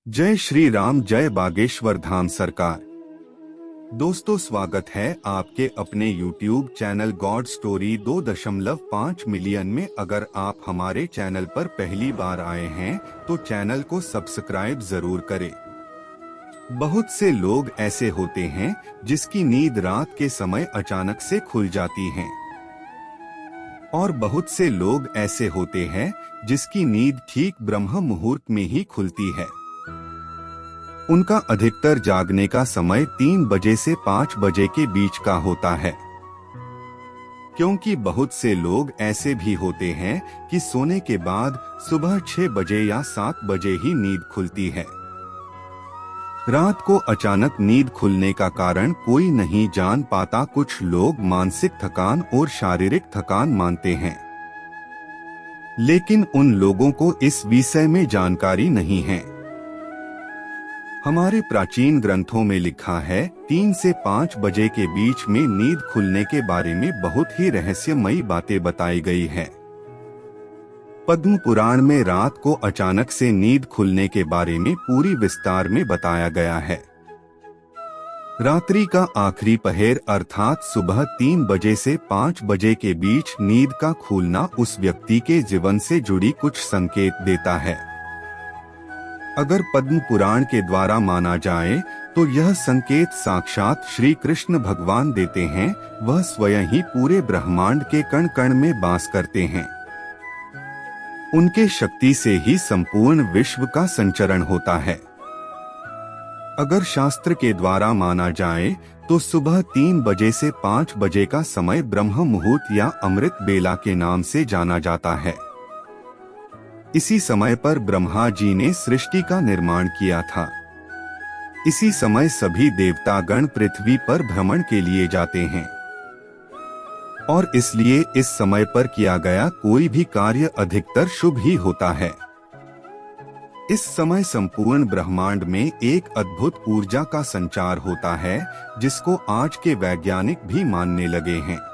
जय श्री राम, जय बागेश्वर धाम सरकार। दोस्तों, स्वागत है आपके अपने YouTube channel God story 2.5 million में। अगर आप हमारे चैनल पर पहली बार आए हैं तो चैनल को सब्सक्राइब जरूर करें। बहुत से लोग ऐसे होते हैं जिसकी नींद रात के समय अचानक से खुल जाती है, और बहुत से लोग ऐसे होते हैं जिसकी नींद ठीक ब्रह्म मुहूर्त में ही खुलती है। उनका अधिकतर जागने का समय 3 बजे से 5 बजे के बीच का होता है, क्योंकि बहुत से लोग ऐसे भी होते हैं कि सोने के बाद सुबह 6 बजे या 7 बजे ही नींद खुलती है। रात को अचानक नींद खुलने का कारण कोई नहीं जान पाता। कुछ लोग मानसिक थकान और शारीरिक थकान मानते हैं, लेकिन उन लोगों को इस विषय में जानकारी नहीं है। हमारे प्राचीन ग्रंथों में लिखा है 3 से 5 बजे के बीच में नींद खुलने के बारे में बहुत ही रहस्यमयी बातें बताई गई है। पद्म पुराण में रात को अचानक से नींद खुलने के बारे में पूरी विस्तार में बताया गया है। रात्रि का आखिरी पहर अर्थात सुबह 3 बजे से 5 बजे के बीच नींद का खुलना उस व्यक्ति के जीवन से जुड़ी कुछ संकेत देता है। अगर पद्म पुराण के द्वारा माना जाए तो यह संकेत साक्षात श्री कृष्ण भगवान देते हैं। वह स्वयं ही पूरे ब्रह्मांड के कण कण में वास करते हैं। उनके शक्ति से ही संपूर्ण विश्व का संचरण होता है। अगर शास्त्र के द्वारा माना जाए तो सुबह 3 बजे से 5 बजे का समय ब्रह्म मुहूर्त या अमृत बेला के नाम से जाना जाता है। इसी समय पर ब्रह्मा जी ने सृष्टि का निर्माण किया था। इसी समय सभी देवतागण पृथ्वी पर भ्रमण के लिए जाते हैं, और इसलिए इस समय पर किया गया कोई भी कार्य अधिकतर शुभ ही होता है। इस समय संपूर्ण ब्रह्मांड में एक अद्भुत ऊर्जा का संचार होता है, जिसको आज के वैज्ञानिक भी मानने लगे हैं।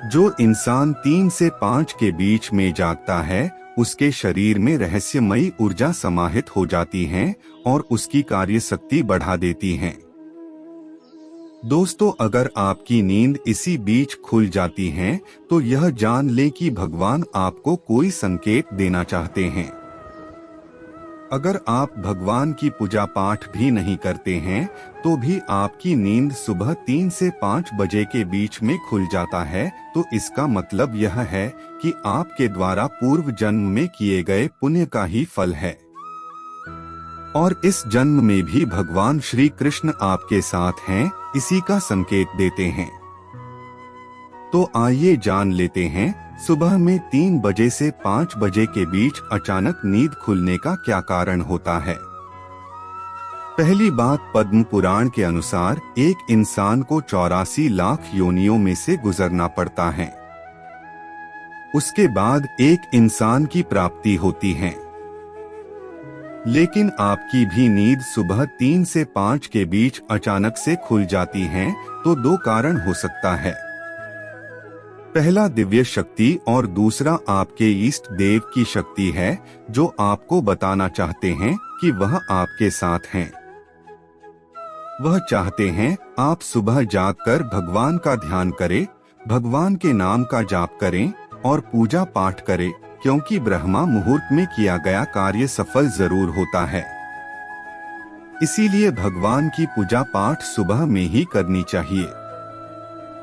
जो इंसान 3 से 5 के बीच में जागता है, उसके शरीर में रहस्यमयी ऊर्जा समाहित हो जाती है और उसकी कार्य शक्ति बढ़ा देती है। दोस्तों, अगर आपकी नींद इसी बीच खुल जाती है तो यह जान लें कि भगवान आपको कोई संकेत देना चाहते हैं। अगर आप भगवान की पूजा पाठ भी नहीं करते हैं तो भी आपकी नींद सुबह 3 से 5 बजे के बीच में खुल जाता है, तो इसका मतलब यह है कि आपके द्वारा पूर्व जन्म में किए गए पुण्य का ही फल है, और इस जन्म में भी भगवान श्री कृष्ण आपके साथ हैं, इसी का संकेत देते हैं। तो आइए जान लेते हैं सुबह में 3 बजे से 5 बजे के बीच अचानक नींद खुलने का क्या कारण होता है। पहली बात, पद्म पुराण के अनुसार एक इंसान को 84 लाख योनियों में से गुजरना पड़ता है। उसके बाद एक इंसान की प्राप्ति होती है। लेकिन आपकी भी नींद सुबह 3 से 5 के बीच अचानक से खुल जाती है तो 2 कारण हो सकता है। पहला दिव्य शक्ति और दूसरा आपके इष्ट देव की शक्ति है, जो आपको बताना चाहते हैं कि वह आपके साथ हैं। वह चाहते हैं आप सुबह जागकर भगवान का ध्यान करें, भगवान के नाम का जाप करें और पूजा पाठ करें, क्योंकि ब्रह्मा मुहूर्त में किया गया कार्य सफल जरूर होता है। इसीलिए भगवान की पूजा पाठ सुबह में ही करनी चाहिए।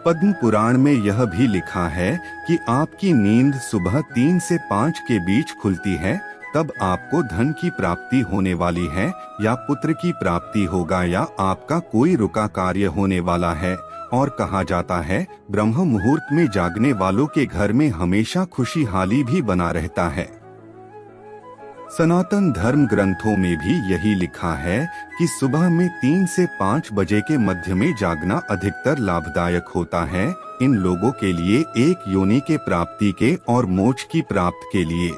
पद्म पुराण में यह भी लिखा है कि आपकी नींद सुबह 3 से 5 के बीच खुलती है, तब आपको धन की प्राप्ति होने वाली है, या पुत्र की प्राप्ति होगा, या आपका कोई रुका कार्य होने वाला है। और कहा जाता है ब्रह्म मुहूर्त में जागने वालों के घर में हमेशा खुशहाली भी बना रहता है। सनातन धर्म ग्रंथों में भी यही लिखा है कि सुबह में 3 से 5 बजे के मध्य में जागना अधिकतर लाभदायक होता है, इन लोगों के लिए एक योनि के प्राप्ति के और मोक्ष की प्राप्ति के लिए।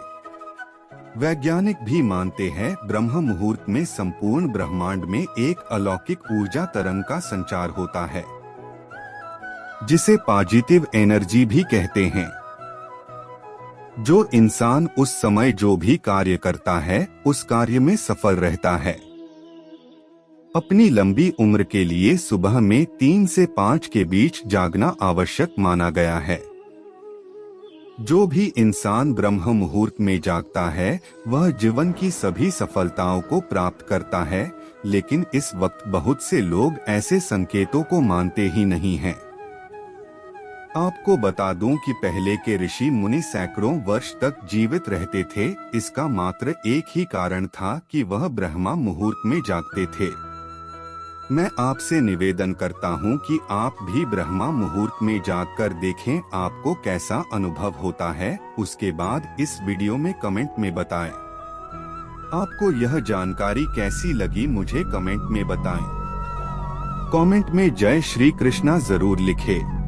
वैज्ञानिक भी मानते हैं ब्रह्म मुहूर्त में संपूर्ण ब्रह्मांड में एक अलौकिक ऊर्जा तरंग का संचार होता है, जिसे पॉजिटिव एनर्जी भी कहते हैं। जो इंसान उस समय जो भी कार्य करता है उस कार्य में सफल रहता है। अपनी लंबी उम्र के लिए सुबह में 3 से 5 के बीच जागना आवश्यक माना गया है। जो भी इंसान ब्रह्म मुहूर्त में जागता है वह जीवन की सभी सफलताओं को प्राप्त करता है, लेकिन इस वक्त बहुत से लोग ऐसे संकेतों को मानते ही नहीं हैं। आपको बता दूं कि पहले के ऋषि मुनि सैकड़ों वर्ष तक जीवित रहते थे। इसका मात्र एक ही कारण था कि वह ब्रह्मा मुहूर्त में जागते थे। मैं आपसे निवेदन करता हूं कि आप भी ब्रह्मा मुहूर्त में जागकर देखें आपको कैसा अनुभव होता है। उसके बाद इस वीडियो में कमेंट में बताएं। आपको यह जानकारी कैसी लगी मुझे कमेंट में बताएं। कमेंट में जय श्री कृष्णा जरूर लिखें।